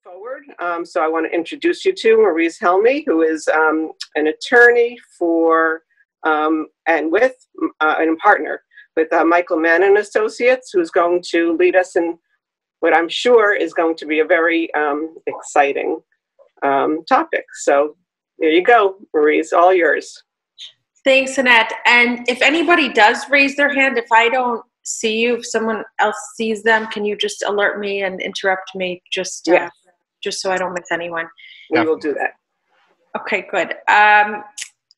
forward. So I want to introduce you to Marize Helmy, who is an attorney for and with and a partner with Manna Associates, who's going to lead us in what I'm sure is going to be a very exciting topic. So there you go, Marize, all yours. Thanks, Annette. And if anybody does raise their hand, if I don't see you, if someone else sees them, can you just alert me and interrupt me just so I don't miss anyone? We will do that. Okay, good.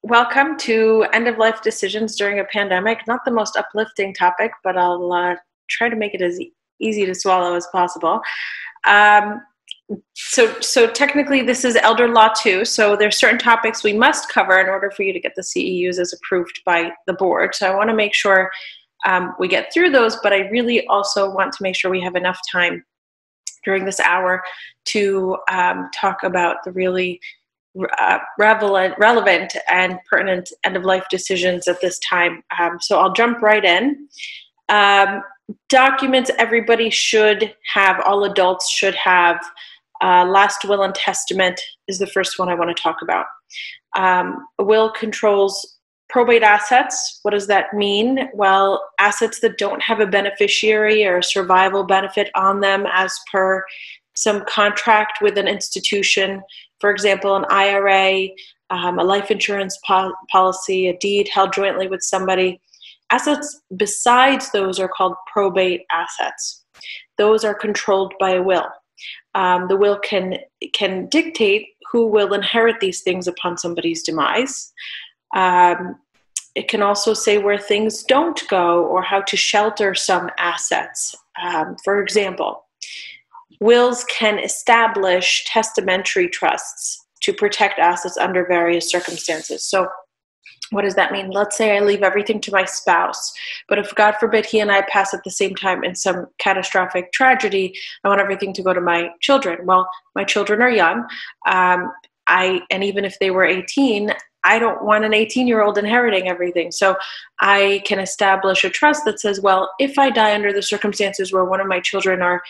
Welcome to end-of-life decisions during a pandemic. Not the most uplifting topic, but I'll try to make it as easy to swallow as possible. So technically this is Elder Law 2, so there's certain topics we must cover in order for you to get the CEUs as approved by the board. So I want to make sure we get through those, but I really also want to make sure we have enough time during this hour to talk about the really relevant and pertinent end-of-life decisions at this time. So I'll jump right in. Documents everybody should have, all adults should have. Last will and testament is the first one I want to talk about. A will controls probate assets. What does that mean? Well, assets that don't have a beneficiary or a survival benefit on them as per some contract with an institution. For example, an IRA, a life insurance policy, a deed held jointly with somebody. Assets besides those are called probate assets. Those are controlled by a will. The will can dictate who will inherit these things upon somebody's demise. It can also say where things don't go or how to shelter some assets. For example, wills can establish testamentary trusts to protect assets under various circumstances. So what does that mean? Let's say I leave everything to my spouse, but if God forbid he and I pass at the same time in some catastrophic tragedy, I want everything to go to my children. Well, my children are young, and even if they were 18, I don't want an 18-year-old inheriting everything. So I can establish a trust that says, well, if I die under the circumstances where one of my children are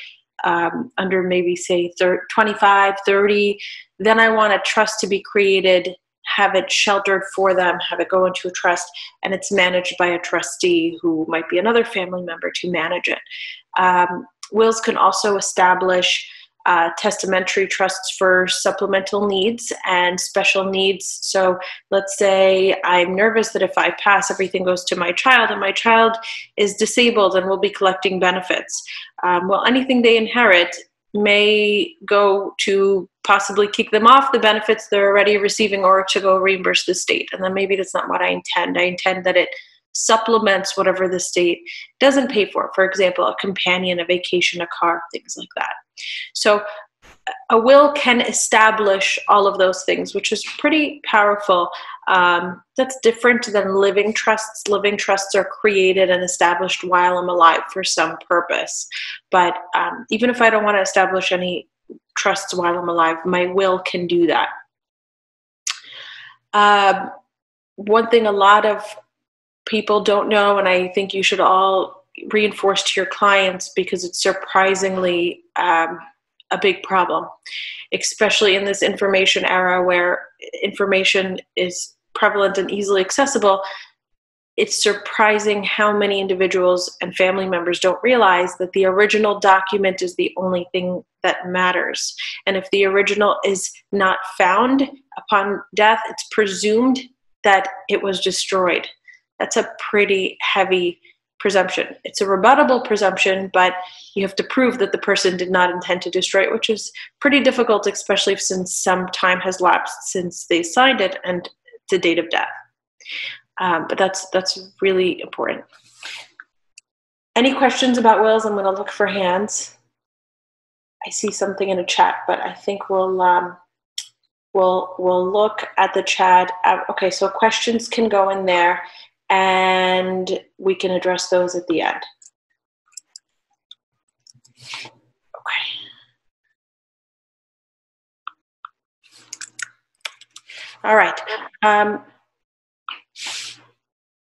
under maybe say 25, 30, then I want a trust to be created, have it sheltered for them, have it go into a trust, and it's managed by a trustee who might be another family member to manage it. Wills can also establish testamentary trusts for supplemental needs and special needs. So let's say I'm nervous that if I pass, everything goes to my child, and my child is disabled and will be collecting benefits. Well, anything they inherit may go to possibly kick them off the benefits they're already receiving or to go reimburse the state. And then maybe that's not what I intend. I intend that it supplements whatever the state doesn't pay for. For example, a companion, a vacation, a car, things like that. So a will can establish all of those things, which is pretty powerful. That's different than living trusts. Living trusts are created and established while I'm alive for some purpose. But even if I don't want to establish any trusts while I'm alive, my will can do that. One thing a lot of people don't know, and I think you should all reinforce to your clients because it's surprisingly a big problem, especially in this information era where information is prevalent and easily accessible. It's surprising how many individuals and family members don't realize that the original document is the only thing that matters. And if the original is not found upon death, it's presumed that it was destroyed. That's a pretty heavy presumption. It's a rebuttable presumption, but you have to prove that the person did not intend to destroy it, which is pretty difficult, especially since some time has lapsed since they signed it and the date of death. But that's really important. Any questions about wills? I'm going to look for hands. I see something in a chat, but I think we'll look at the chat. Okay, so questions can go in there, and we can address those at the end. Okay. All right.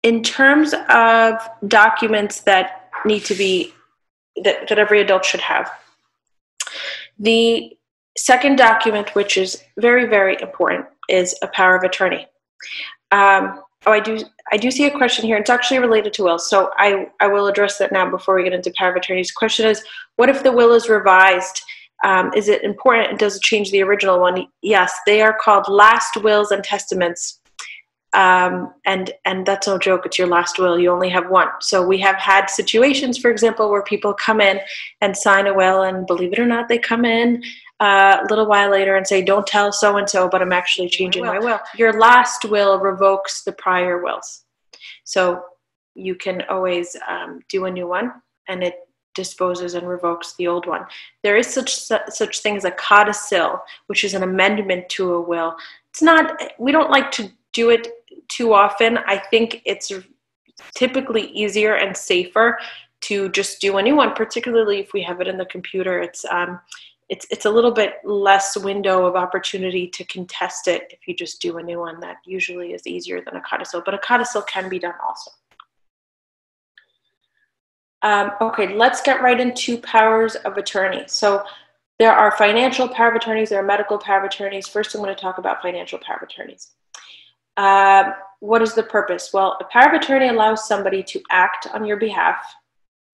In terms of documents that need to be, that every adult should have, the Second document, which is very, very important, is a power of attorney. I do see a question here. It's actually related to wills, so I will address that now before we get into power of attorneys. The question is, what if the will is revised? Is it important, and does it change the original one? Yes, they are called last wills and testaments. And that's no joke. It's your last will. You only have one. So we have had situations, for example, where people come in and sign a will, and believe it or not, they come in a little while later and say, don't tell so-and-so, but I'm actually changing my will. Your last will revokes the prior wills. So you can always do a new one, and it disposes and revokes the old one. There is such thing as a codicil, which is an amendment to a will. It's not, we don't like to do it too often. I think it's typically easier and safer to just do a new one, particularly if we have it in the computer. It's a little bit less window of opportunity to contest it if you just do a new one. That usually is easier than a codicil, but a codicil can be done also. Okay, let's get right into powers of attorney. So there are financial power of attorneys, there are medical power of attorneys. First, I'm going to talk about financial power of attorneys. What is the purpose? Well, a power of attorney allows somebody to act on your behalf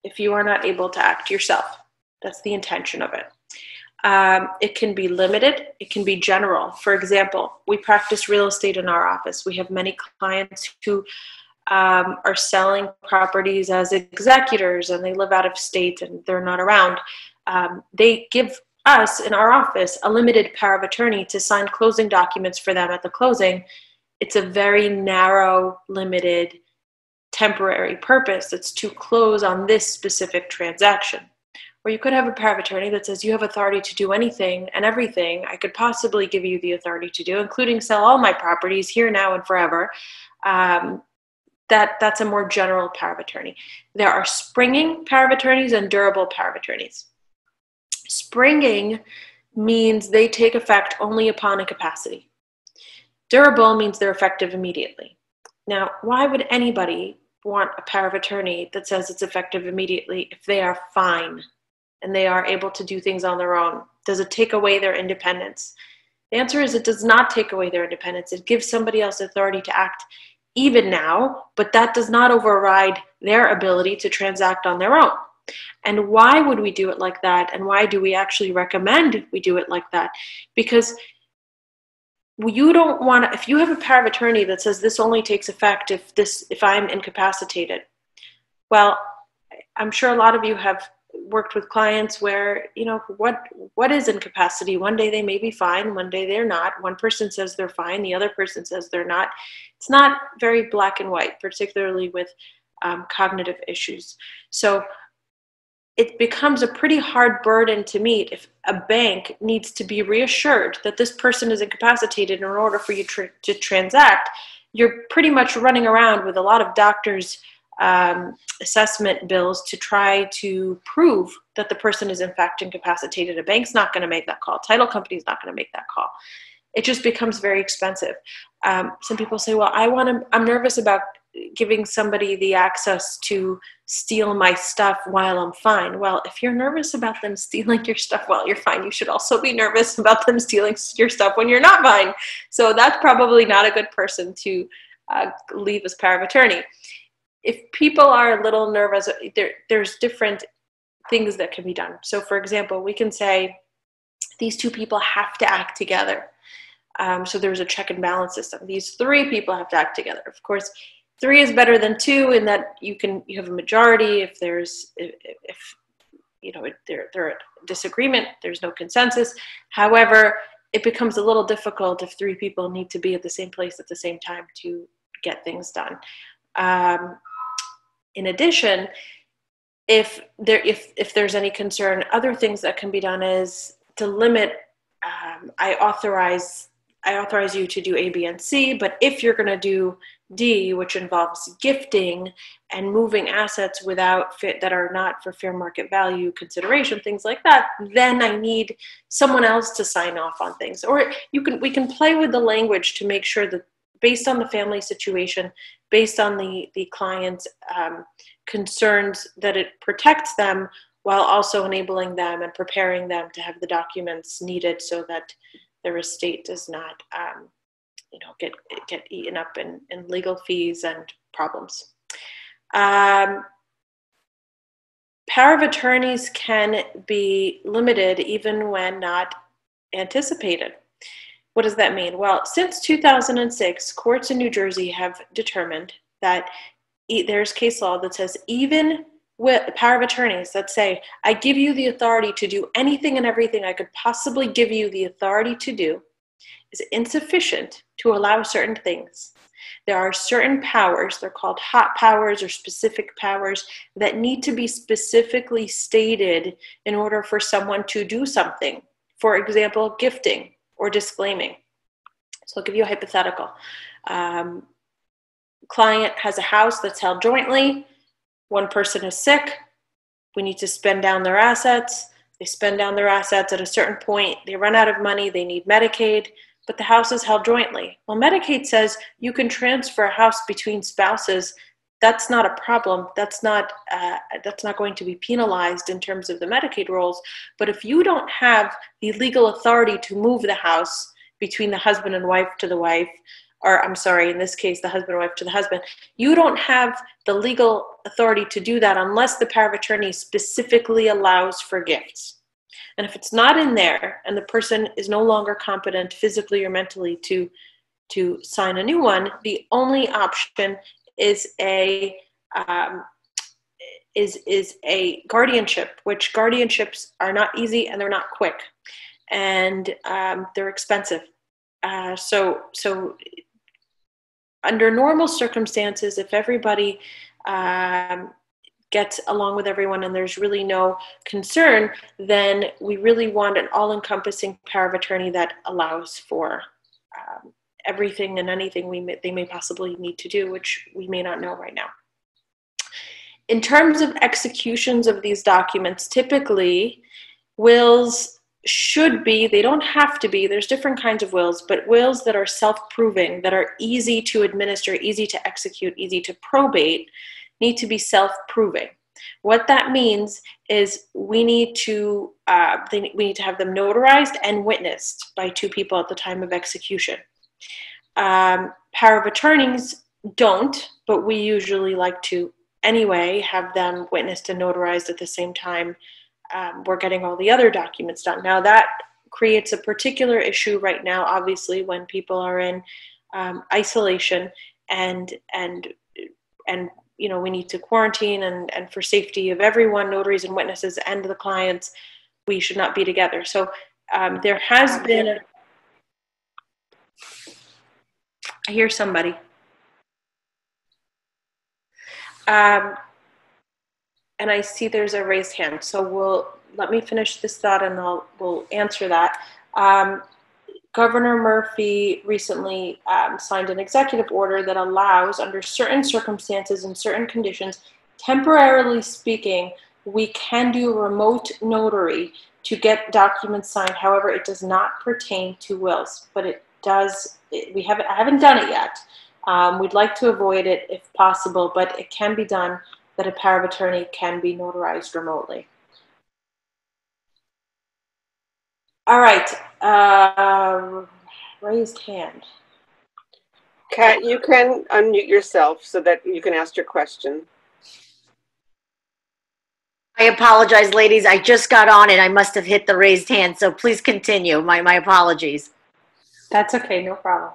if you are not able to act yourself. That's the intention of it. It can be limited. It can be general. For example, we practice real estate in our office. We have many clients who are selling properties as executors, and they live out of state and they're not around. They give us in our office a limited power of attorney to sign closing documents for them at the closing. It's a very narrow, limited, temporary purpose. It's to close on this specific transaction. Or you could have a power of attorney that says you have authority to do anything and everything I could possibly give you the authority to do, including sell all my properties here, now, and forever. That's a more general power of attorney. There are springing power of attorneys and durable power of attorneys. Springing means they take effect only upon incapacity. Durable means they're effective immediately. Now, why would anybody want a power of attorney that says it's effective immediately if they are fine and they are able to do things on their own? Does it take away their independence? The answer is it does not take away their independence. It gives somebody else authority to act even now, but that does not override their ability to transact on their own. And why would we do it like that? And why do we actually recommend we do it like that? Because you don't want to, if you have a power of attorney that says this only takes effect if I'm incapacitated. Well, I'm sure a lot of you have worked with clients where, you know, what is incapacity? One day they may be fine, one day they're not. One person says they're fine, the other person says they're not. It's not very black and white, particularly with cognitive issues. So it becomes a pretty hard burden to meet if a bank needs to be reassured that this person is incapacitated in order for you to transact. You're pretty much running around with a lot of doctors' assessment bills to try to prove that the person is in fact incapacitated. A bank's not going to make that call. Title company's not going to make that call. It just becomes very expensive. Some people say, well, I'm nervous about giving somebody the access to steal my stuff while I'm fine. Well, if you're nervous about them stealing your stuff while you're fine, you should also be nervous about them stealing your stuff when you're not fine. So that's probably not a good person to leave as power of attorney. If people are a little nervous, there's different things that can be done. So for example, we can say these two people have to act together. So there's a check and balance system. These three people have to act together. Of course, 3 is better than 2 in that you have a majority. If there's they're at disagreement, there's no consensus. However, it becomes a little difficult if 3 people need to be at the same place at the same time to get things done. In addition, if there's any concern, other things that can be done is to limit. I authorize you to do A, B, and C, but if you're going to do D, which involves gifting and moving assets that are not for fair market value consideration, things like that, then I need someone else to sign off on things. Or we can play with the language to make sure that based on the family situation, based on the client's concerns, that it protects them while also enabling them and preparing them to have the documents needed so that their estate does not, get eaten up in legal fees and problems. Power of attorneys can be limited even when not anticipated. What does that mean? Well, since 2006, courts in New Jersey have determined that there's case law that says even with power of attorneys that say, I give you the authority to do anything and everything I could possibly give you the authority to do, is insufficient to allow certain things. There are certain powers, they're called hot powers or specific powers, that need to be specifically stated in order for someone to do something. For example, gifting or disclaiming. So I'll give you a hypothetical. Client has a house that's held jointly. One person is sick. We need to spend down their assets. They spend down their assets at a certain point. They run out of money. They need Medicaid, but the house is held jointly. Well, Medicaid says you can transfer a house between spouses. That's not a problem. That's not going to be penalized in terms of the Medicaid rules. But if you don't have the legal authority to move the house between the husband and wife to the wife, or I'm sorry, in this case, the husband and wife to the husband, you don't have the legal authority to do that unless the power of attorney specifically allows for gifts. And if it's not in there and the person is no longer competent physically or mentally to sign a new one, the only option is a guardianship, which guardianships are not easy and they're not quick, and they're expensive. So under normal circumstances, if everybody gets along with everyone and there's really no concern, then we really want an all-encompassing power of attorney that allows for everything and anything they may possibly need to do, which we may not know right now. In terms of executions of these documents, typically wills should be, they don't have to be, there's different kinds of wills, but wills that are self-proving, that are easy to administer, easy to execute, easy to probate, need to be self-proving. What that means is we need to have them notarized and witnessed by two people at the time of execution. Power of attorneys don't, but we usually like to anyway have them witnessed and notarized at the same time we're getting all the other documents done. Now that creates a particular issue right now, obviously, when people are in isolation and we need to quarantine and for safety of everyone, notaries and witnesses and the clients, we should not be together. So there has been I hear somebody. And I see there's a raised hand. So let me finish this thought and we'll answer that. Governor Murphy recently signed an executive order that allows, under certain circumstances and certain conditions, temporarily speaking, we can do a remote notary to get documents signed. However, it does not pertain to wills, but it does. I haven't done it yet. We'd like to avoid it if possible, but it can be done, that a power of attorney can be notarized remotely. All right, raised hand. Kat, you can unmute yourself so that you can ask your question. I apologize, ladies. I just got on and I must have hit the raised hand, so please continue. My apologies. That's okay, no problem.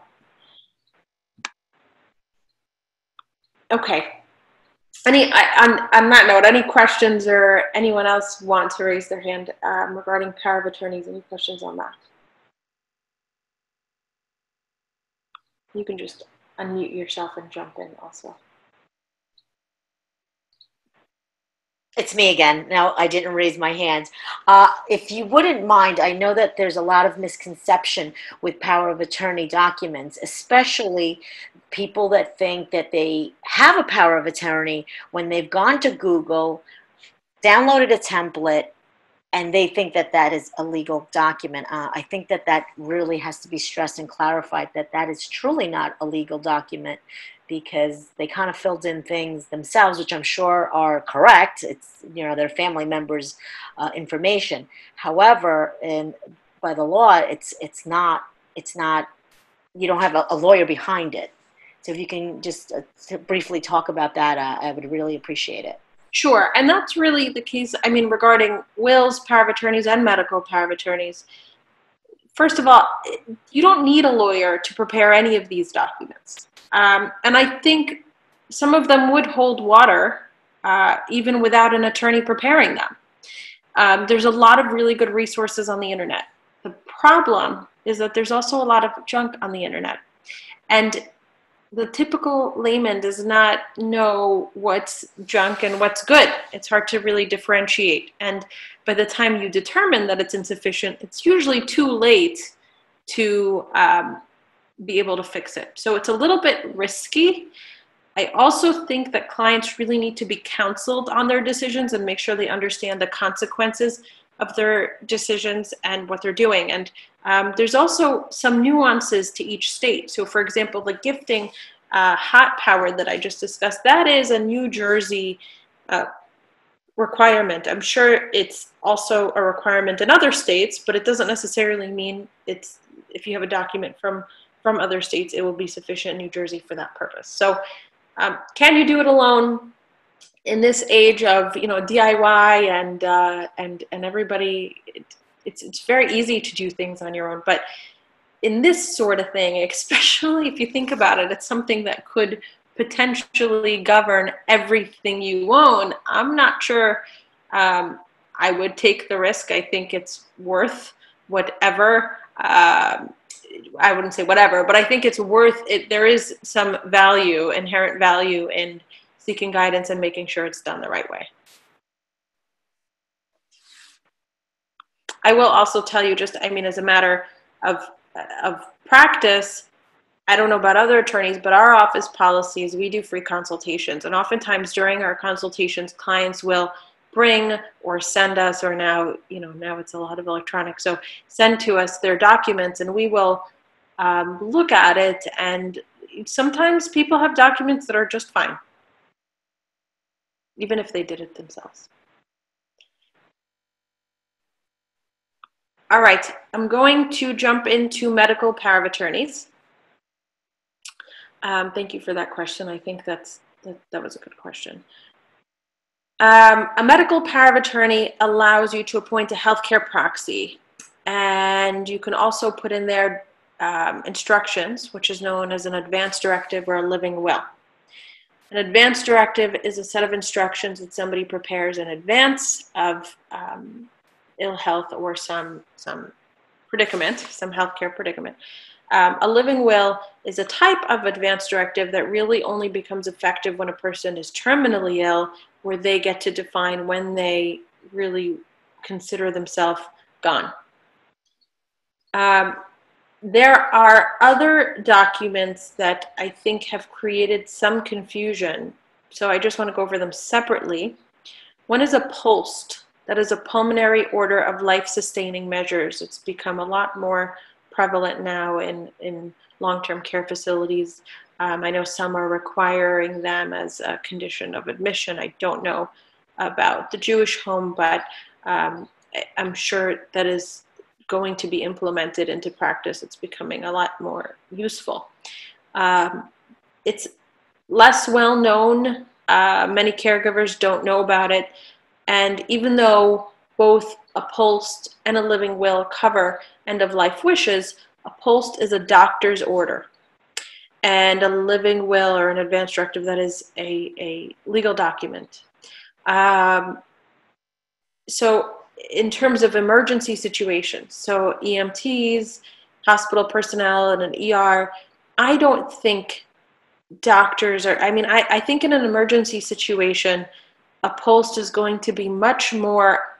Okay. On that note, any questions or anyone else want to raise their hand regarding power of attorneys? Any questions on that? You can just unmute yourself and jump in also. It's me again. No, I didn't raise my hand. If you wouldn't mind, I know that there's a lot of misconception with power of attorney documents, especially people that think that they have a power of attorney when they've gone to Google, downloaded a template, and they think that that is a legal document. I think that really has to be stressed and clarified, that that is truly not a legal document. because they kind of filled in things themselves, which I'm sure are correct. It's, you know, their family members' information. However, by the law, it's not, you don't have a lawyer behind it. So if you can just briefly talk about that, I would really appreciate it. Sure, and that's really the case, I mean, regarding wills, power of attorneys, and medical power of attorneys. First of all, you don't need a lawyer to prepare any of these documents. And I think some of them would hold water even without an attorney preparing them. There's a lot of really good resources on the internet. The problem is that there's also a lot of junk on the internet. And the typical layman does not know what's junk and what's good. It's hard to really differentiate. And by the time you determine that it's insufficient, it's usually too late to be able to fix it. So it's a little bit risky. I also think that clients really need to be counseled on their decisions and make sure they understand the consequences of their decisions and what they're doing. And there's also some nuances to each state. So for example, the gifting hot power that I just discussed, that is a New Jersey requirement. I'm sure it's also a requirement in other states, but it doesn't necessarily mean it's, if you have a document from other states, it will be sufficient in New Jersey for that purpose. So can you do it alone? In this age of, you know, DIY and everybody, it's very easy to do things on your own. But in this sort of thing, especially if you think about it, it's something that could potentially govern everything you own. I'm not sure I would take the risk. I think it's worth whatever. I wouldn't say whatever, but I think it's worth it. There is some value, inherent value in seeking guidance and making sure it's done the right way. I will also tell you, just, I mean, as a matter of practice, I don't know about other attorneys, but our office policies, we do free consultations. And oftentimes during our consultations, clients will bring or send us, or now, you know, now it's a lot of electronic, so send to us their documents and we will look at it. And sometimes people have documents that are just fine, even if they did it themselves. All right, I'm going to jump into medical power of attorneys. Thank you for that question. I think that was a good question. A medical power of attorney allows you to appoint a healthcare proxy, and you can also put in there instructions, which is known as an advance directive or a living will. An advance directive is a set of instructions that somebody prepares in advance of ill health or some predicament, some healthcare predicament. A living will is a type of advance directive that really only becomes effective when a person is terminally ill, where they get to define when they really consider themselves gone. There are other documents that I think have created some confusion, so I just want to go over them separately. One is a POST, that is a pulmonary order of life-sustaining measures. It's become a lot more prevalent now in long-term care facilities. I know some are requiring them as a condition of admission. I don't know about the Jewish home, but I'm sure that is going to be implemented into practice. It's becoming a lot more useful. It's less well known. Many caregivers don't know about it. And even though both a POST and a living will cover end-of-life wishes, a POST is a doctor's order. And a living will or an advance directive, that is a legal document. So in terms of emergency situations, so EMTs, hospital personnel, and an ER, I don't think doctors are, I mean, I think in an emergency situation, a POST is going to be much more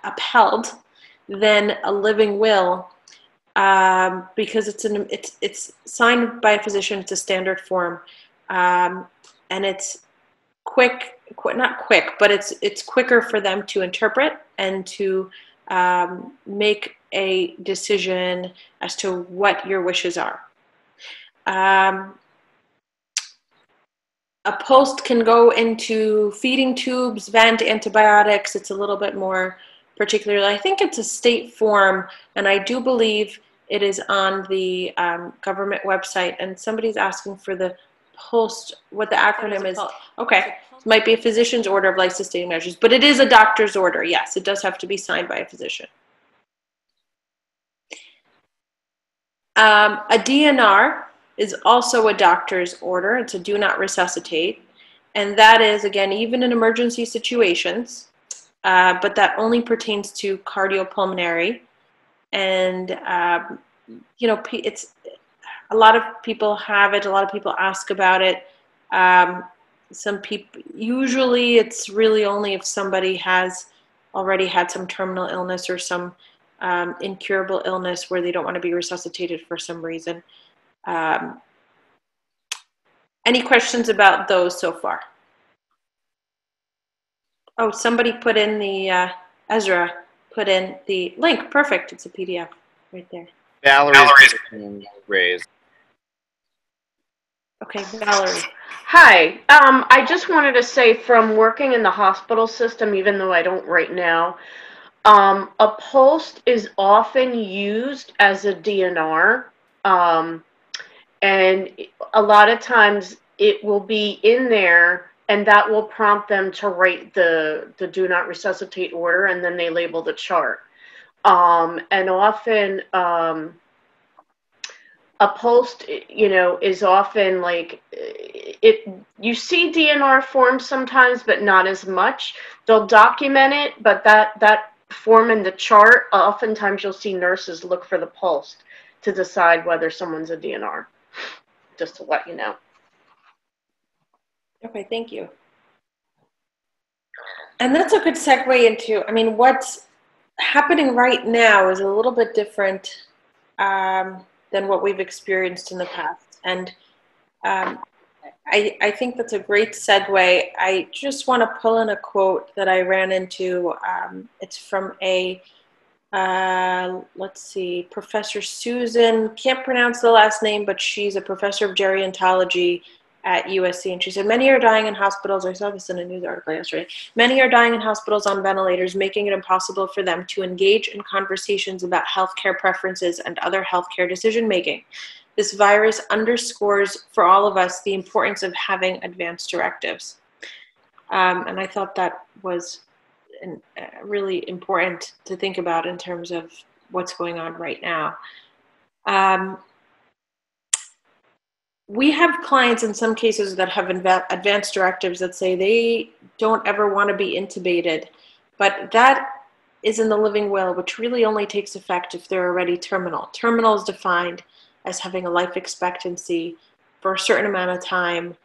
upheld than a living will, because it's signed by a physician. It's a standard form, and it's quick, not quick, but it's quicker for them to interpret and to make a decision as to what your wishes are. A post can go into feeding tubes, vent, antibiotics. It's a little bit more particular. I think it's a state form, and I do believe it is on the government website. And somebody's asking for the post, what the acronym is. Okay, it might be a physician's order of life-sustaining measures, but it is a doctor's order. Yes, it does have to be signed by a physician. A DNR is also a doctor's order. It's a do not resuscitate. And that is, again, even in emergency situations, but that only pertains to cardiopulmonary. And, you know, it's a lot of people have it. A lot of people ask about it. Some people, usually it's really only if somebody has already had some terminal illness or some incurable illness where they don't want to be resuscitated for some reason. Any questions about those so far? Oh, somebody put in the, Ezra put in the link. Perfect. It's a PDF right there. Valerie's raised. Okay, Valerie. Hi. I just wanted to say, from working in the hospital system, even though I don't right now, a post is often used as a DNR. And a lot of times it will be in there, and that will prompt them to write the do not resuscitate order, and then they label the chart. And often a post, you know, is often like it. You see DNR forms sometimes, but not as much. They'll document it, but that form in the chart, oftentimes you'll see nurses look for the post to decide whether someone's a DNR. Just to let you know. Okay, thank you. And that's a good segue into, I mean, what's happening right now is a little bit different than what we've experienced in the past. And I think that's a great segue. I just want to pull in a quote that I ran into. It's from a let's see, Professor Susan, can't pronounce the last name, but she's a professor of gerontology at USC. And she said, many are dying in hospitals. I saw this in a news article yesterday. Many are dying in hospitals on ventilators, making it impossible for them to engage in conversations about healthcare preferences and other healthcare decision-making. This virus underscores for all of us the importance of having advanced directives. And I thought that was really important to think about in terms of what's going on right now. We have clients in some cases that have advanced directives that say they don't ever want to be intubated, but that is in the living will, which really only takes effect if they're already terminal. Terminal is defined as having a life expectancy for a certain amount of time,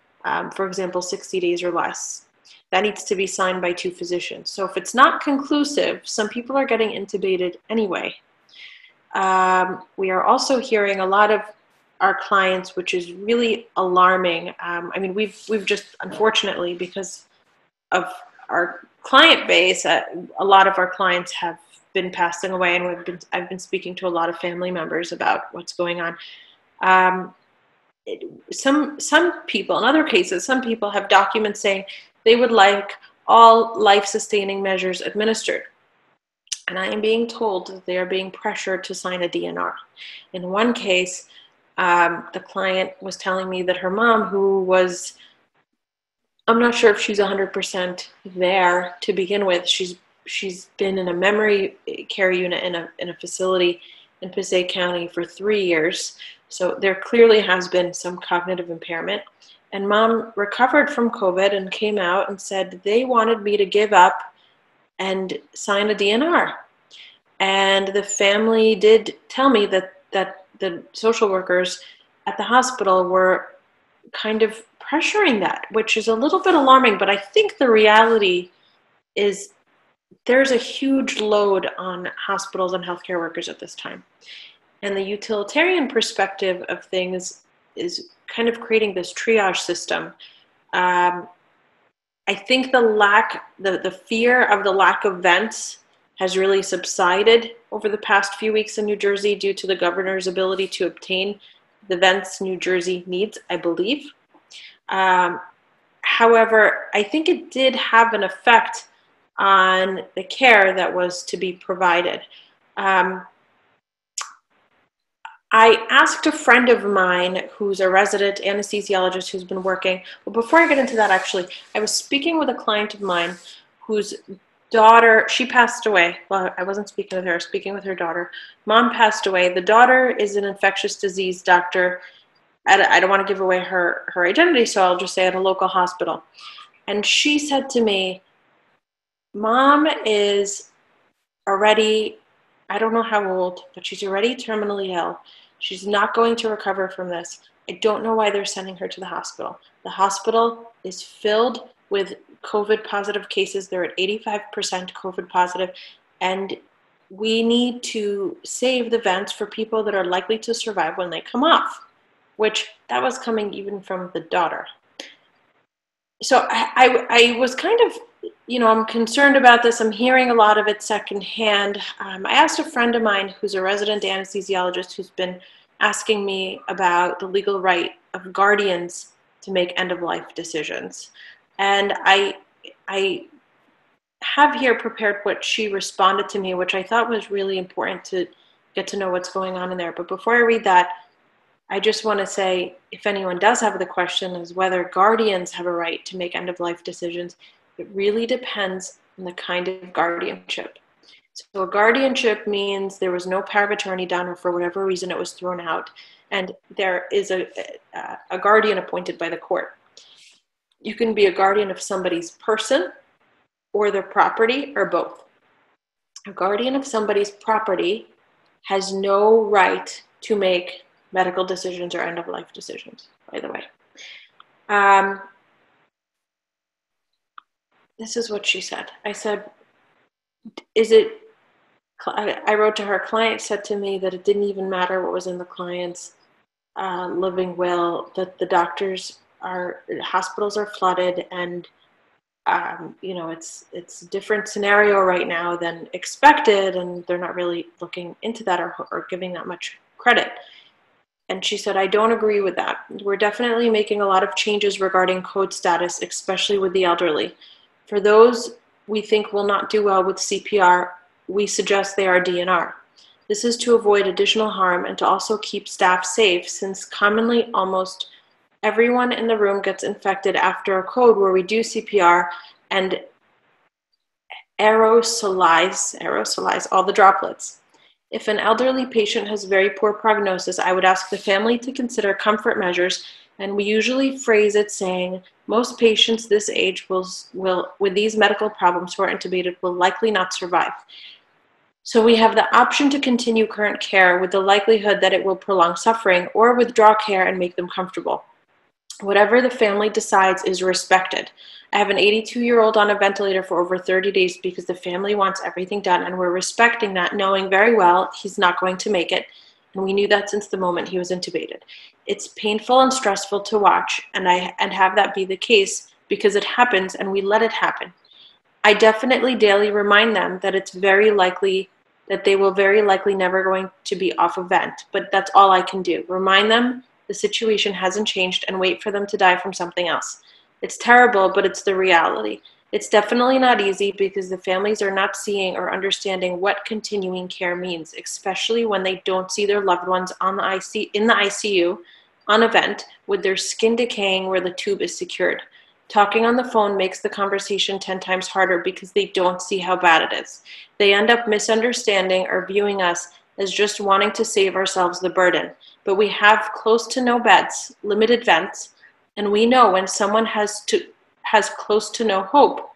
for example, 60 days or less. That needs to be signed by 2 physicians. So if it's not conclusive, some people are getting intubated anyway. We are also hearing a lot of our clients, which is really alarming. I mean, we've just, unfortunately, because of our client base, a lot of our clients have been passing away, and I've been speaking to a lot of family members about what's going on. Some people, in other cases, some people have documents saying they would like all life-sustaining measures administered. And I am being told that they are being pressured to sign a DNR. In one case, the client was telling me that her mom, who was, I'm not sure if she's 100% there to begin with, she's been in a memory care unit in a facility in Passaic County for 3 years. So there clearly has been some cognitive impairment. And mom recovered from COVID and came out and said they wanted me to give up and sign a DNR. And the family did tell me that the social workers at the hospital were kind of pressuring that, which is a little bit alarming. But I think the reality is there's a huge load on hospitals and healthcare workers at this time. And the utilitarian perspective of things is kind of creating this triage system. I think the fear of the lack of vents has really subsided over the past few weeks in New Jersey due to the governor's ability to obtain the vents New Jersey needs, I believe. However, I think it did have an effect on the care that was to be provided. I asked a friend of mine who's a resident anesthesiologist who's been working. Well, before I get into that, actually, I was speaking with a client of mine whose daughter, she passed away. Well, I wasn't speaking with her, I was speaking with her daughter. Mom passed away. The daughter is an infectious disease doctor. I don't want to give away her identity, so I'll just say at a local hospital. And she said to me, Mom is already, I don't know how old, but she's already terminally ill. She's not going to recover from this. I don't know why they're sending her to the hospital. The hospital is filled with COVID positive cases. They're at 85% COVID positive, and we need to save the vents for people that are likely to survive when they come off, which that was coming even from the daughter. So I was kind of, I'm concerned about this. I'm hearing a lot of it secondhand. I asked a friend of mine who's a resident anesthesiologist who's been asking me about the legal right of guardians to make end-of-life decisions. And I have here prepared what she responded to me, which I thought was really important to get to know what's going on in there. But before I read that, I just want to say, if anyone does have the question is whether guardians have a right to make end-of-life decisions, it really depends on the kind of guardianship. So a guardianship means there was no power of attorney done, or for whatever reason it was thrown out, and there is a guardian appointed by the court. You can be a guardian of somebody's person or their property, or both. A guardian of somebody's property has no right to make medical decisions or end-of-life decisions, by the way. This is what she said. I said, I wrote to her, client said to me that it didn't even matter what was in the client's living will, that the hospitals are flooded, and it's a different scenario right now than expected, and they're not really looking into that or giving that much credit. And she said, I don't agree with that. We're definitely making a lot of changes regarding code status, especially with the elderly. For those we think will not do well with CPR, we suggest they are DNR. This is to avoid additional harm and to also keep staff safe, since commonly almost everyone in the room gets infected after a code where we do CPR and aerosolize all the droplets. If an elderly patient has very poor prognosis, I would ask the family to consider comfort measures, and we usually phrase it saying, most patients this age will with these medical problems who are intubated will likely not survive. So we have the option to continue current care with the likelihood that it will prolong suffering, or withdraw care and make them comfortable. Whatever the family decides is respected. I have an 82-year-old on a ventilator for over 30 days because the family wants everything done, and we're respecting that, knowing very well he's not going to make it, and we knew that since the moment he was intubated. It's painful and stressful to watch, and have that be the case because it happens and we let it happen. I definitely daily remind them that it's very likely that they will very likely never going to be off a vent, but that's all I can do. Remind them the situation hasn't changed and wait for them to die from something else. It's terrible, but it's the reality. It's definitely not easy because the families are not seeing or understanding what continuing care means, especially when they don't see their loved ones in the ICU, on a vent, with their skin decaying where the tube is secured. Talking on the phone makes the conversation 10 times harder because they don't see how bad it is. They end up misunderstanding or viewing us as just wanting to save ourselves the burden. But we have close to no beds, limited vents, and we know when someone has close to no hope.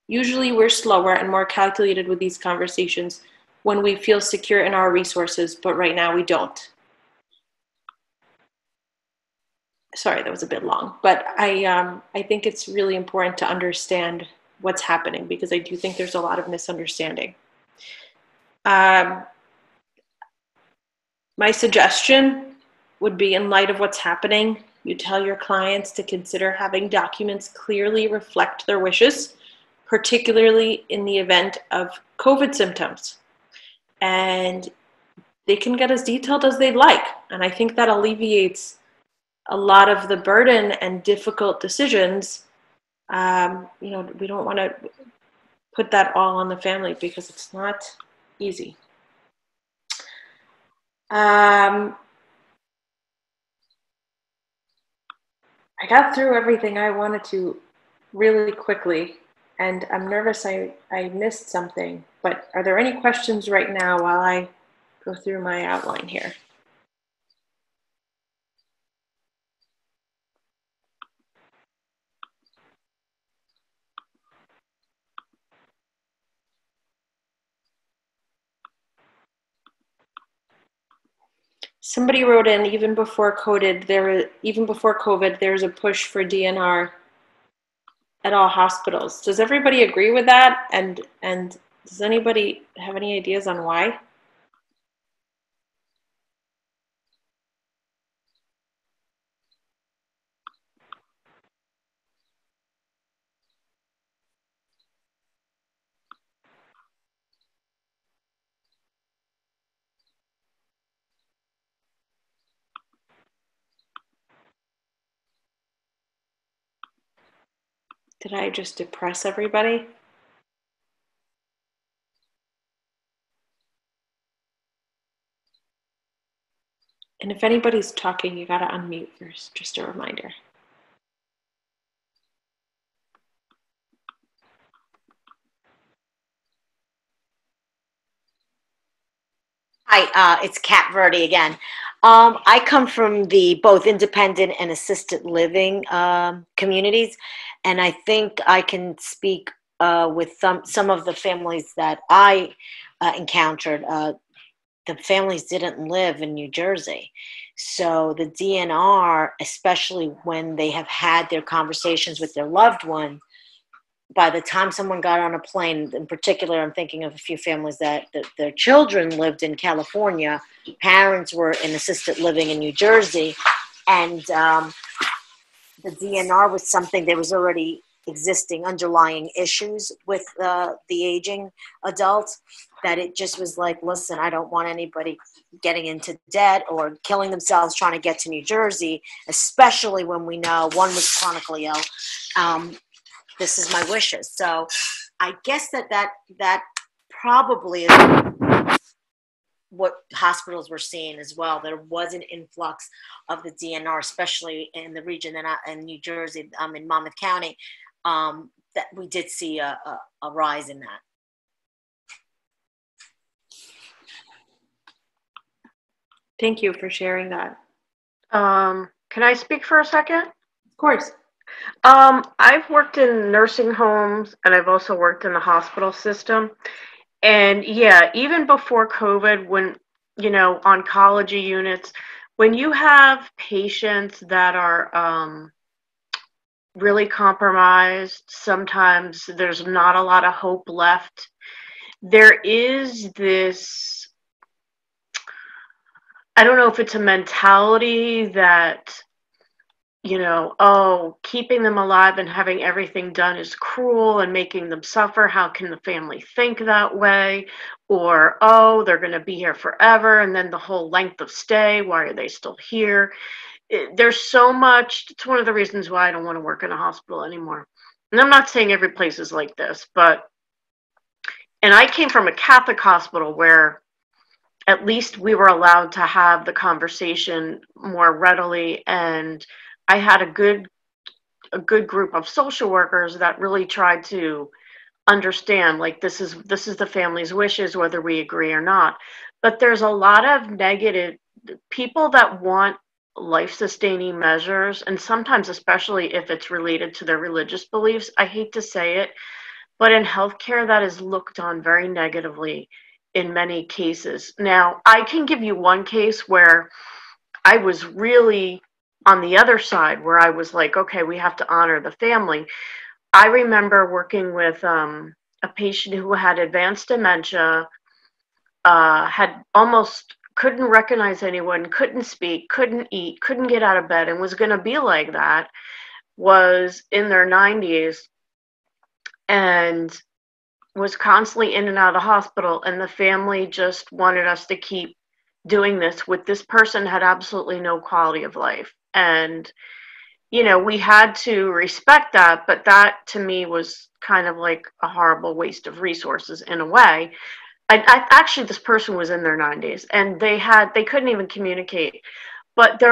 Usually we're slower and more calculated with these conversations when we feel secure in our resources, but right now we don't. Sorry, that was a bit long, but I think it's really important to understand what's happening because I do think there's a lot of misunderstanding. My suggestion would be, in light of what's happening, you tell your clients to consider having documents clearly reflect their wishes, particularly in the event of COVID symptoms. And they can get as detailed as they'd like. And I think that alleviates a lot of the burden and difficult decisions, you know, we don't want to put that all on the family because it's not easy. I got through everything I wanted to really quickly, and I'm nervous I missed something, but are there any questions right now while I go through my outline here? Somebody wrote in, even before COVID, there's a push for DNR at all hospitals. Does everybody agree with that? And does anybody have any ideas on why? Did I just depress everybody? And if anybody's talking, you gotta unmute first, just a reminder. Hi, it's Kat Verdi again. I come from the both independent and assisted living communities, and I think I can speak with some of the families that I encountered. The families didn't live in New Jersey. So the DNR, especially when they have had their conversations with their loved one, by the time someone got on a plane, in particular, I'm thinking of a few families that their children lived in California, parents were in assisted living in New Jersey, and the DNR was something, there was already existing underlying issues with the aging adults, that it just was like, listen, I don't want anybody getting into debt or killing themselves trying to get to New Jersey, especially when we know one was chronically ill. This is my wishes. So I guess that probably is what hospitals were seeing as well. There was an influx of the DNR, especially in the region in New Jersey, in Monmouth County, that we did see a rise in that. Thank you for sharing that. Can I speak for a second? Of course. I've worked in nursing homes and I've also worked in the hospital system. And yeah, even before COVID, when, you know, oncology units, when you have patients that are really compromised, sometimes there's not a lot of hope left. There is this, I don't know if it's a mentality that, you know, oh, keeping them alive and having everything done is cruel and making them suffer. How can the family think that way? Or, oh, they're going to be here forever. And then the whole length of stay, why are they still here? There's so much. It's one of the reasons why I don't want to work in a hospital anymore. And I'm not saying every place is like this, but, and I came from a Catholic hospital where at least we were allowed to have the conversation more readily, and I had a good group of social workers that really tried to understand, like, this is the family's wishes, whether we agree or not. But there's a lot of negative people that want life-sustaining measures, and sometimes, especially if it's related to their religious beliefs, I hate to say it, but in healthcare, that is looked on very negatively in many cases. Now, I can give you one case where I was really on the other side, where I was like, okay, we have to honor the family. I remember working with a patient who had advanced dementia, had almost couldn't recognize anyone, couldn't speak, couldn't eat, couldn't get out of bed, and was going to be like that, was in their 90s, and was constantly in and out of the hospital, and the family just wanted us to keep doing this with this person had absolutely no quality of life. And, you know, we had to respect that, but that to me was kind of like a horrible waste of resources in a way. Actually, this person was in their 90s and they couldn't even communicate. But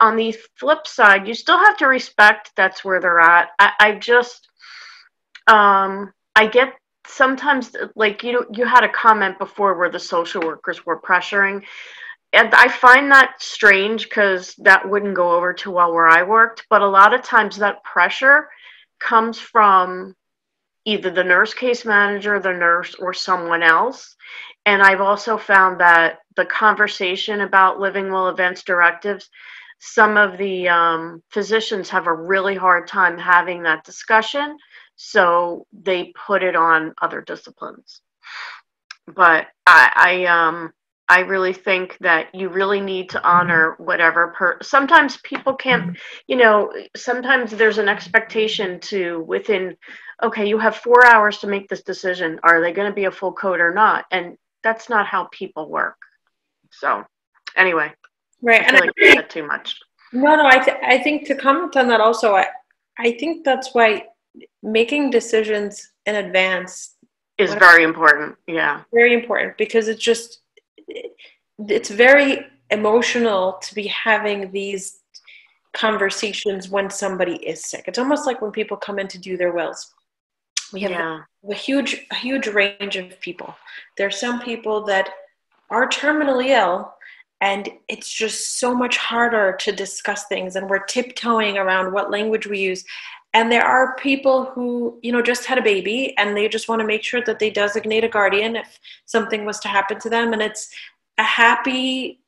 on the flip side, you still have to respect that's where they're at. I get sometimes, like, you had a comment before where the social workers were pressuring. And I find that strange because that wouldn't go over too well where I worked. But a lot of times that pressure comes from either the nurse case manager, the nurse, or someone else. And I've also found that the conversation about living will advance directives, some of the physicians have a really hard time having that discussion. So they put it on other disciplines. But I really think that you really need to honor whatever sometimes people can't, sometimes there's an expectation to okay, you have 4 hours to make this decision. Are they going to be a full code or not? And that's not how people work. So anyway, right. I feel like I said too much. No, I think to comment on that also, I think that's why making decisions in advance is very important. Yeah. Very important, because it's very emotional to be having these conversations when somebody is sick. It's almost like when people come in to do their wills. We have a huge range of people. There are some people that are terminally ill, and it's just so much harder to discuss things, and we're tiptoeing around what language we use. And there are people who, just had a baby, and they just want to make sure that they designate a guardian if something was to happen to them, and it's a happy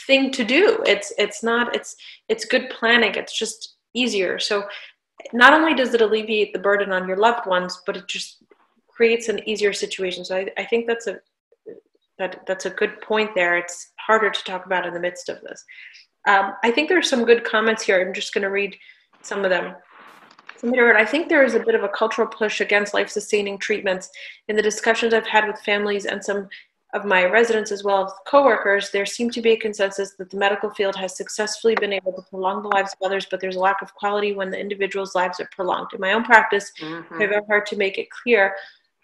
thing to do. It's good planning. It's just easier. So not only does it alleviate the burden on your loved ones, but it just creates an easier situation. So I think that's a good point there. It's harder to talk about in the midst of this. I think there are some good comments here. I'm just going to read some of them. I think there is a bit of a cultural push against life-sustaining treatments. In the discussions I've had with families and some of my residents as well as coworkers, there seems to be a consensus that the medical field has successfully been able to prolong the lives of others, but there's a lack of quality when the individual's lives are prolonged. In my own practice, I've very hard to make it clear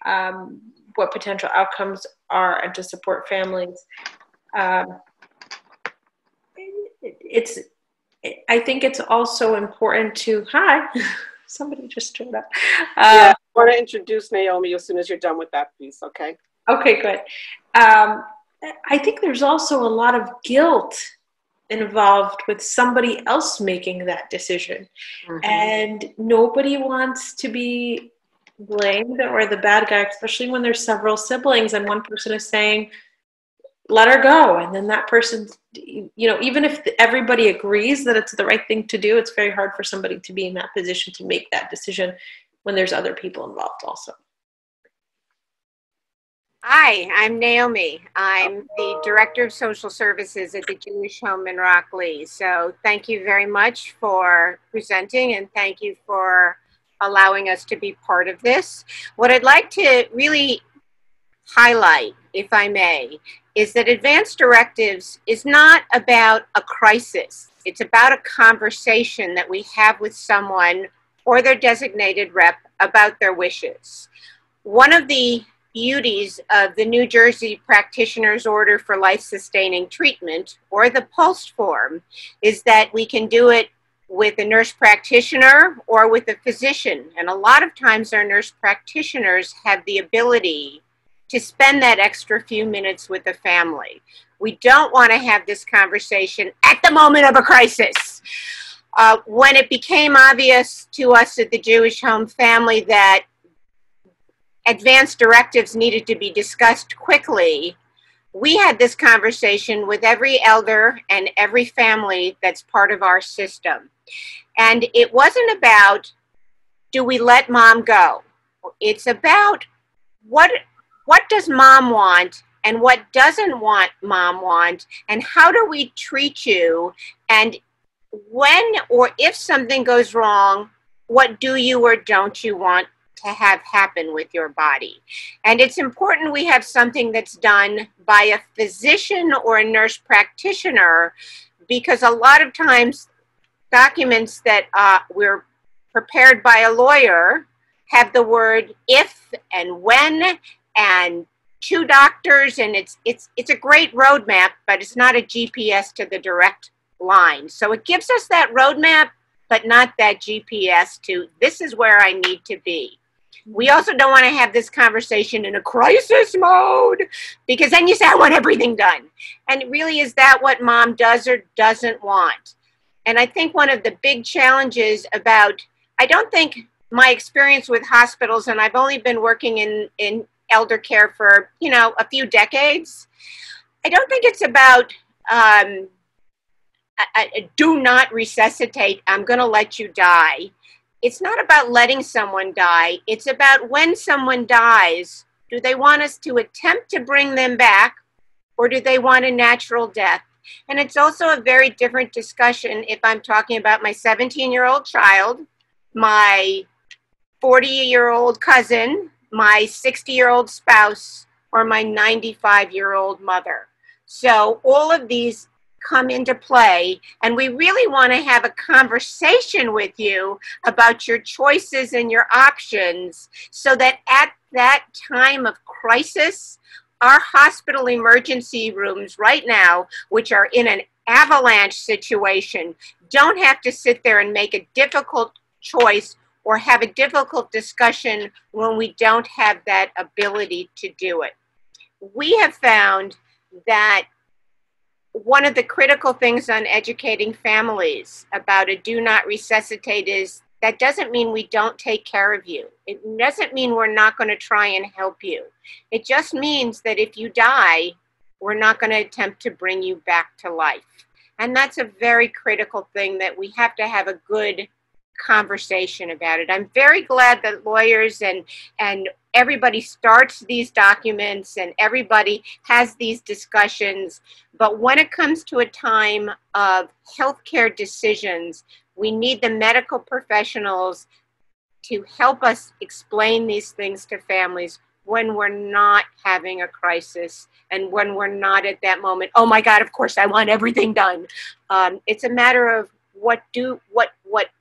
what potential outcomes are and to support families. I think it's also important to, somebody just showed up. I want to introduce Naomi as soon as you're done with that piece, okay? Okay, good. I think there's also a lot of guilt involved with somebody else making that decision. And nobody wants to be blamed or the bad guy, especially when there's several siblings and one person is saying, let her go. And then that person, even if everybody agrees that it's the right thing to do, it's very hard for somebody to be in that position to make that decision when there's other people involved also. Hi, I'm Naomi. I'm the Director of Social Services at the Jewish Home in Rocklee. So thank you very much for presenting, and thank you for allowing us to be part of this. What I'd like to really highlight, if I may, is that advanced directives is not about a crisis. It's about a conversation that we have with someone or their designated rep about their wishes. One of the beauties of the New Jersey Practitioner's Order for Life-Sustaining Treatment, or the PULSE form, is that we can do it with a nurse practitioner or with a physician. And a lot of times our nurse practitioners have the ability to spend that extra few minutes with the family. We don't want to have this conversation at the moment of a crisis. When it became obvious to us at the Jewish Home family that advanced directives needed to be discussed quickly, we had this conversation with every elder and every family that's part of our system. And it wasn't about, do we let mom go? It's about what does mom want and what doesn't mom want, and how do we treat you? And when or if something goes wrong, what do you or don't you want to have happen with your body? And it's important we have something that's done by a physician or a nurse practitioner because a lot of times documents that were prepared by a lawyer have the word if and when and two doctors, and it's a great roadmap, but it's not a GPS to the direct line. So it gives us that roadmap, but not that GPS to this is where I need to be. We also don't want to have this conversation in a crisis mode, because then you say, I want everything done. And really, is that what mom does or doesn't want? And I think one of the big challenges about, I don't think my experience with hospitals, and I've only been working in elder care for, a few decades. I don't think it's about do not resuscitate, I'm going to let you die. It's not about letting someone die. It's about when someone dies, do they want us to attempt to bring them back, or do they want a natural death? And it's also a very different discussion if I'm talking about my 17-year-old child, my 40-year-old cousin, my 60-year-old spouse, or my 95-year-old mother. So all of these come into play, and we really want to have a conversation with you about your choices and your options, so that at that time of crisis, our hospital emergency rooms right now, which are in an avalanche situation, don't have to sit there and make a difficult choice or have a difficult discussion when we don't have that ability to do it. We have found that one of the critical things on educating families about a do not resuscitate is that doesn't mean we don't take care of you. It doesn't mean we're not going to try and help you. It just means that if you die, we're not going to attempt to bring you back to life. And that's a very critical thing that we have to have a good conversation about it. I'm very glad that lawyers and everybody starts these documents and everybody has these discussions. But when it comes to a time of healthcare decisions, we need the medical professionals to help us explain these things to families when we're not having a crisis and when we're not at that moment, oh my God, of course I want everything done. It's a matter of what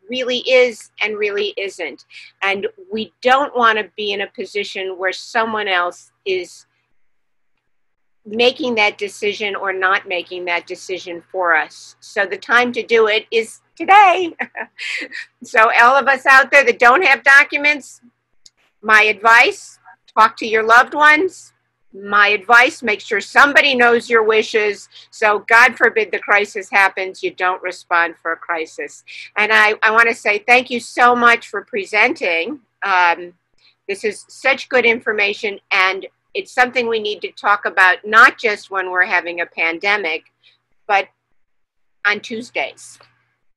really is and really isn't. And we don't want to be in a position where someone else is making that decision or not making that decision for us. So the time to do it is today. So all of us out there that don't have documents, my advice, talk to your loved ones. My advice, make sure somebody knows your wishes, so God forbid the crisis happens, you don't respond for a crisis. And I want to say thank you so much for presenting. This is such good information, and it's something we need to talk about, not just when we're having a pandemic, but on Tuesdays.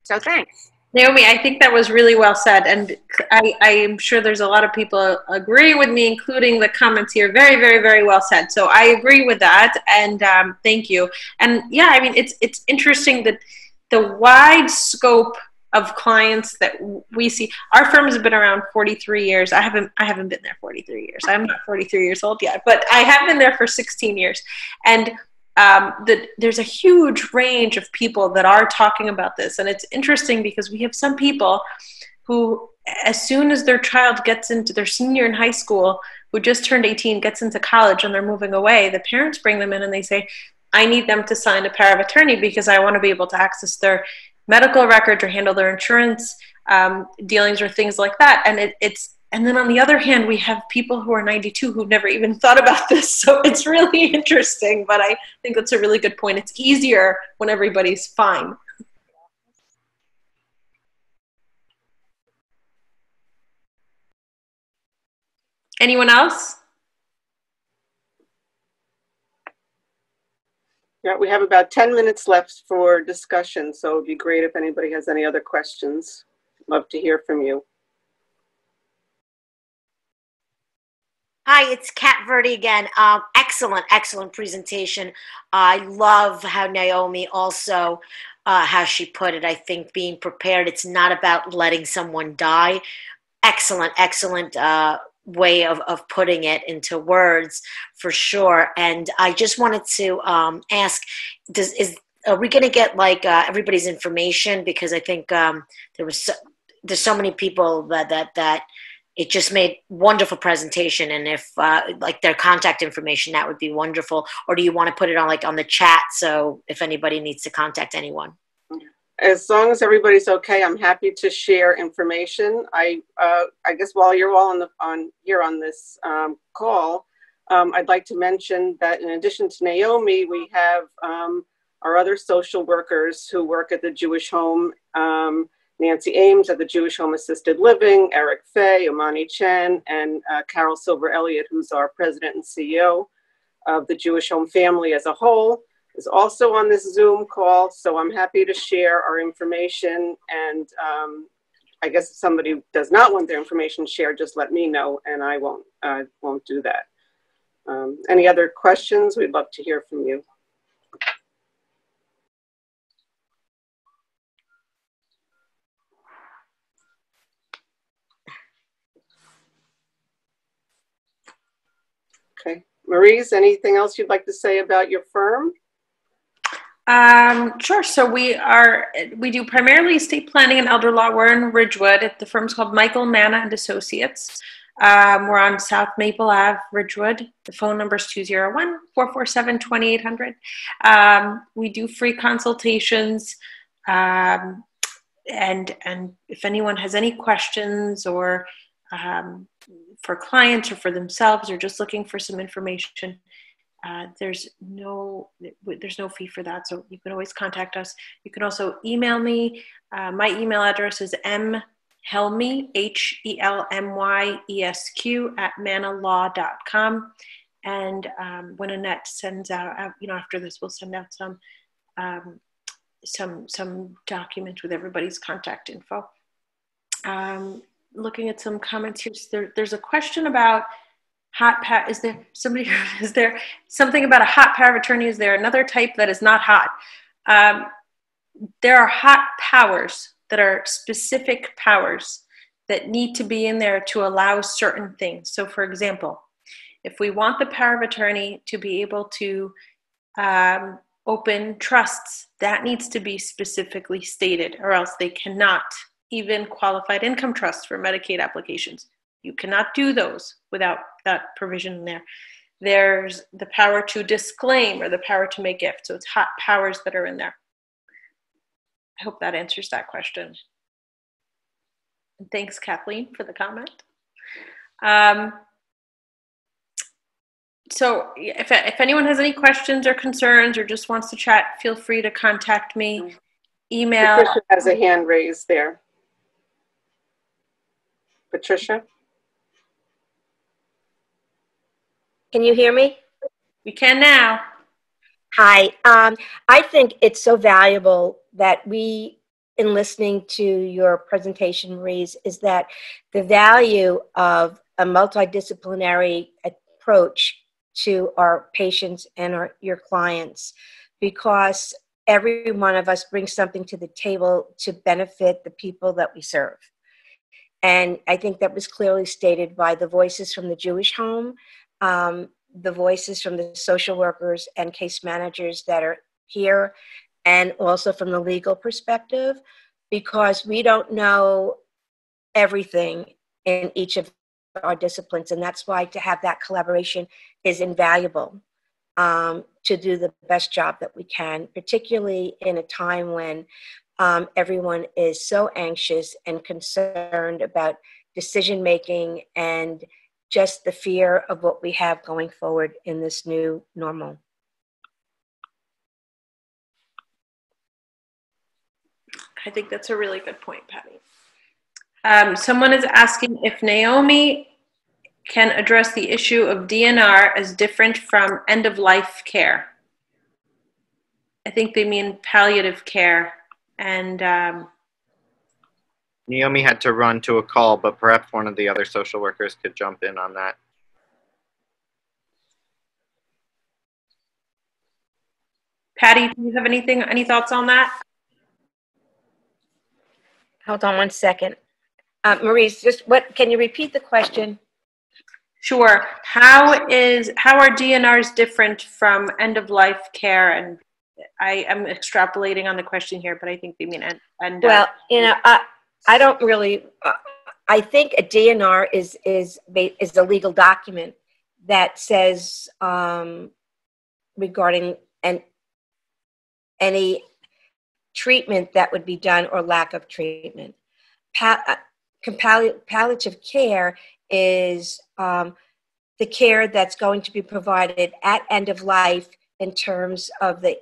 So thanks. Naomi, I think that was really well said, and I am sure there's a lot of people agree with me, including the comments here. Very, very, very well said. So I agree with that, and thank you. And yeah, I mean, it's interesting that the wide scope of clients that we see. Our firm has been around 43 years. I haven't been there 43 years. I'm not 43 years old yet, but I have been there for 16 years, and there's a huge range of people that are talking about this. And it's interesting because we have some people who, as soon as their child gets into their senior in high school, who just turned 18, gets into college and they're moving away, the parents bring them in and they say, I need them to sign a power of attorney because I want to be able to access their medical records or handle their insurance dealings or things like that. And and then on the other hand, we have people who are 92 who've never even thought about this. So it's really interesting, but I think that's a really good point. It's easier when everybody's fine. Anyone else? Yeah, we have about 10 minutes left for discussion, so it'd be great if anybody has any other questions. Love to hear from you. Hi, it's Kat Verdi again. Excellent presentation. I love how Naomi also, how she put it. I think being prepared, it's not about letting someone die. Excellent way of putting it into words for sure. And I just wanted to ask, Are we going to get like everybody's information? Because I think there's so many people that it just made wonderful presentation. And if like their contact information, that would be wonderful. Or do you want to put it on like on the chat? So if anybody needs to contact anyone. As long as everybody's okay, I'm happy to share information. I guess while you're all on this call, I'd like to mention that in addition to Naomi, we have our other social workers who work at the Jewish Home, Nancy Ames at the Jewish Home Assisted Living, Eric Fay, Imani Chen, and Carol Silver Elliott, who's our president and CEO of the Jewish Home family as a whole, is also on this Zoom call. So I'm happy to share our information. And I guess if somebody does not want their information shared, just let me know and I won't do that. Any other questions? We'd love to hear from you. Okay. Marize, anything else you'd like to say about your firm? Sure. So we do primarily estate planning and elder law. We're in Ridgewood. The firm's called Manna Associates. We're on South Maple Ave, Ridgewood. The phone number is 201-447-2800. We do free consultations. And if anyone has any questions or for clients or for themselves or just looking for some information, there's no fee for that. So you can always contact us. You can also email me. My email address is mhelmyesq @mannalaw.com. And when Annette sends out, after this, we'll send out some documents with everybody's contact info. Looking at some comments here, there's a question about is there something about a hot power of attorney? Is there another type that is not hot? There are hot powers that are specific powers that need to be in there to allow certain things. So for example, if we want the power of attorney to be able to open trusts, that needs to be specifically stated, or else they cannot. Even qualified income trusts for Medicaid applications, you cannot do those without that provision in there. There's the power to disclaim or the power to make gift. So it's hot powers that are in there. I hope that answers that question. And thanks, Kathleen, for the comment. So if anyone has any questions or concerns or just wants to chat, feel free to contact me. Email. Patricia has a hand raised there. Patricia? Can you hear me? We can now. Hi. I think it's so valuable that we, in listening to your presentation, Marize, is that the value of a multidisciplinary approach to our patients and your clients, because every one of us brings something to the table to benefit the people that we serve. And I think that was clearly stated by the voices from the Jewish Home, the voices from the social workers and case managers that are here, and also from the legal perspective, because we don't know everything in each of our disciplines. And that's why to have that collaboration is invaluable to do the best job that we can, particularly in a time when everyone is so anxious and concerned about decision making and just the fear of what we have going forward in this new normal. I think that's a really good point, Patty. Someone is asking if Naomi can address the issue of DNR as different from end-of-life care. I think they mean palliative care. And Naomi had to run to a call, but perhaps one of the other social workers could jump in on that. Patty, do you have any thoughts on that? Hold on one second. Marize, can you repeat the question? Sure. How are DNRs different from end-of-life care, and I am extrapolating on the question here, but I think they mean and Well, you know, I don't really. I think a DNR is a legal document that says regarding any treatment that would be done or lack of treatment. Palliative care is the care that's going to be provided at end of life in terms of the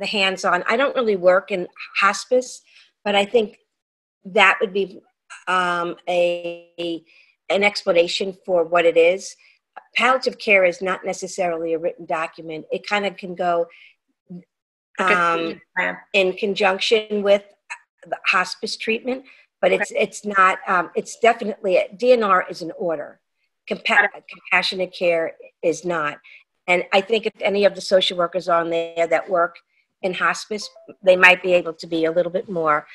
hands-on. I don't really work in hospice, but I think that would be an explanation for what it is. Palliative care is not necessarily a written document. It kind of can go in conjunction with the hospice treatment, but it's not. It's definitely a DNR is an order. Compassionate care is not. And I think if any of the social workers on there that work in hospice, they might be able to be a little bit more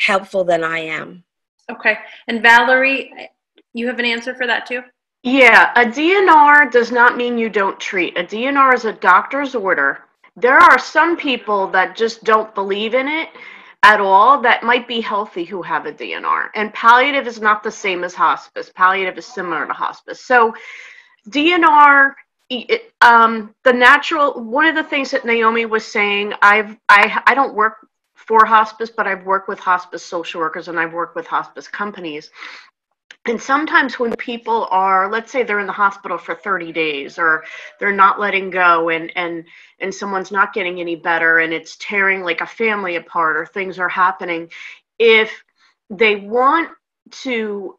helpful than I am. Okay. And Valerie, you have an answer for that too? Yeah, a DNR does not mean you don't treat. A DNR is a doctor's order. There are some people that just don't believe in it at all that might be healthy who have a DNR. And palliative is not the same as hospice. Palliative is similar to hospice. So DNR, the natural, one of the things that Naomi was saying, I don't work for hospice, but I've worked with hospice social workers and I've worked with hospice companies. And sometimes when people are, let's say they're in the hospital for 30 days or they're not letting go and someone's not getting any better and it's tearing like a family apart or things are happening, if they want to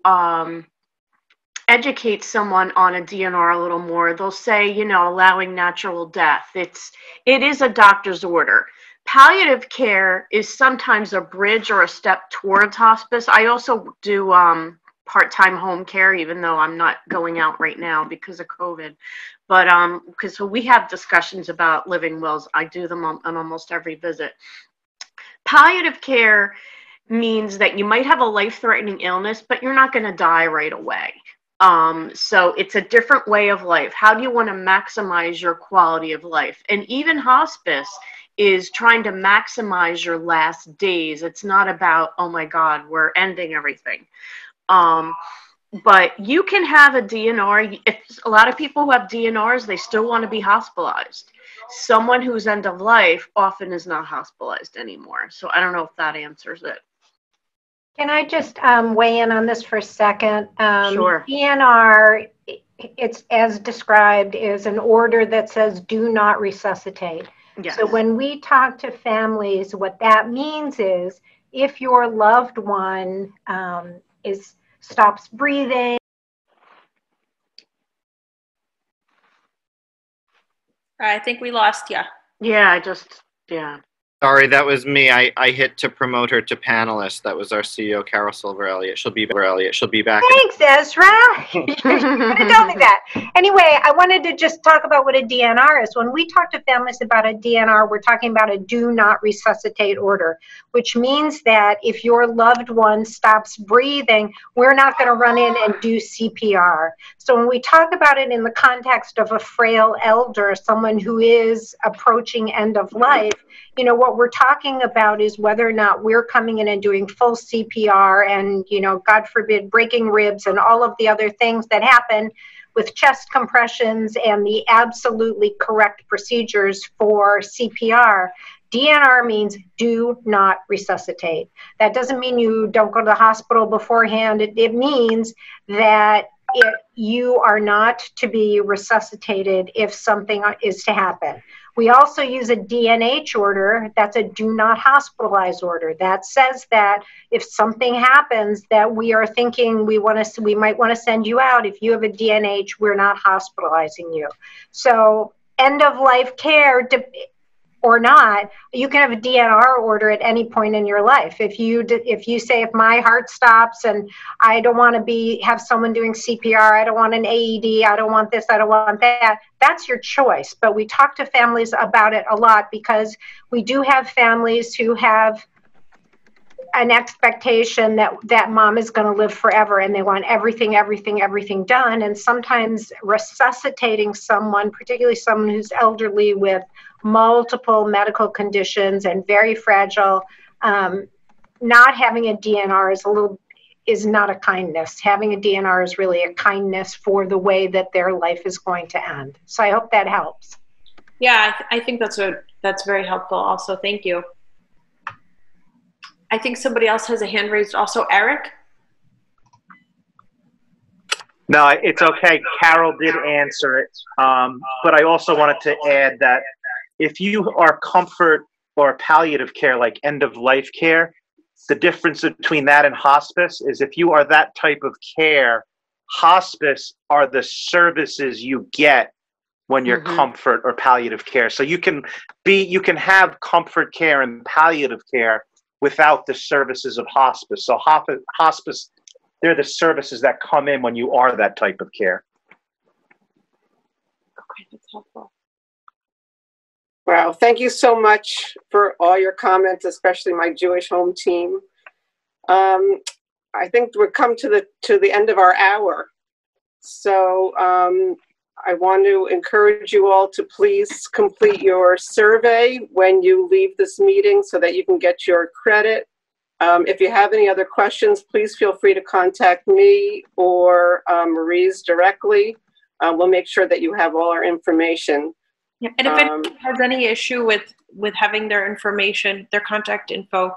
educate someone on a DNR a little more, they'll say, you know, allowing natural death. It is a doctor's order. Palliative care is sometimes a bridge or a step towards hospice. I also do part-time home care, even though I'm not going out right now because of COVID. But because we have discussions about living wills, I do them on almost every visit. Palliative care means that you might have a life-threatening illness, but you're not going to die right away. So it's a different way of life. How do you want to maximize your quality of life? And even hospice is trying to maximize your last days. It's not about, oh my God, we're ending everything. But you can have a DNR. A lot of people who have DNRs, they still want to be hospitalized. Someone who's end of life often is not hospitalized anymore. So I don't know if that answers it. Can I just weigh in on this for a second? Sure. DNR, it's as described, is an order that says do not resuscitate. Yes. So when we talk to families, what that means is if your loved one stops breathing. I think we lost you. Yeah, yeah. Sorry, that was me. I hit to promote her to panelist. That was our CEO, Carol Silver Elliott. She'll be back. Thanks, Ezra. You should have told me that. Anyway, I wanted to just talk about what a DNR is. When we talk to families about a DNR, we're talking about a do not resuscitate order, which means that if your loved one stops breathing, we're not going to run in and do CPR. So when we talk about it in the context of a frail elder, someone who is approaching end of life, you know, what we're talking about is whether or not we're coming in and doing full CPR and, you know, God forbid, breaking ribs and all of the other things that happen with chest compressions and the absolutely correct procedures for CPR. DNR means do not resuscitate. That doesn't mean you don't go to the hospital beforehand. It means that you are not to be resuscitated if something is to happen. We also use a DNH order. That's a do not hospitalize order. That says that if something happens that we are thinking we might want to send you out, if you have a DNH, we're not hospitalizing you. So end of life care or not, you can have a DNR order at any point in your life. If you say, if my heart stops and I don't want to have someone doing CPR, I don't want an AED, I don't want this, I don't want that, that's your choice. But we talk to families about it a lot because we do have families who have an expectation that that mom is going to live forever, and they want everything done. And sometimes resuscitating someone, particularly someone who's elderly with multiple medical conditions and very fragile, not having a DNR is not a kindness. Having a DNR is really a kindness for the way that their life is going to end. So I hope that helps. Yeah, I think that's very helpful also. Thank you. I think somebody else has a hand raised also. Eric? No, it's okay. Carol did answer it. But I also wanted to add that if you are comfort or palliative care, like end-of-life care, the difference between that and hospice is if you are that type of care, hospice are the services you get when you're comfort or palliative care. So you can have comfort care and palliative care without the services of hospice. So hospice, they're the services that come in when you are that type of care. Okay, that's helpful. Wow, thank you so much for all your comments, especially my Jewish home team. I think we've come to the end of our hour. So I want to encourage you all to please complete your survey when you leave this meeting so that you can get your credit. If you have any other questions, please feel free to contact me or Marize directly. We'll make sure that you have all our information. Yeah, and if anyone has any issue with having their information, their contact info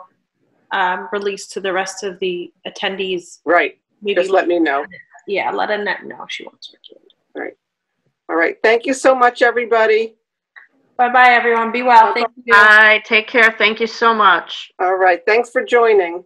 released to the rest of the attendees. Right, just let me know. Yeah, let Annette know she wants to circulate. Right. All right, thank you so much, everybody. Bye-bye, everyone. Be well. Thank you. Bye. Take care. Thank you so much. All right, thanks for joining.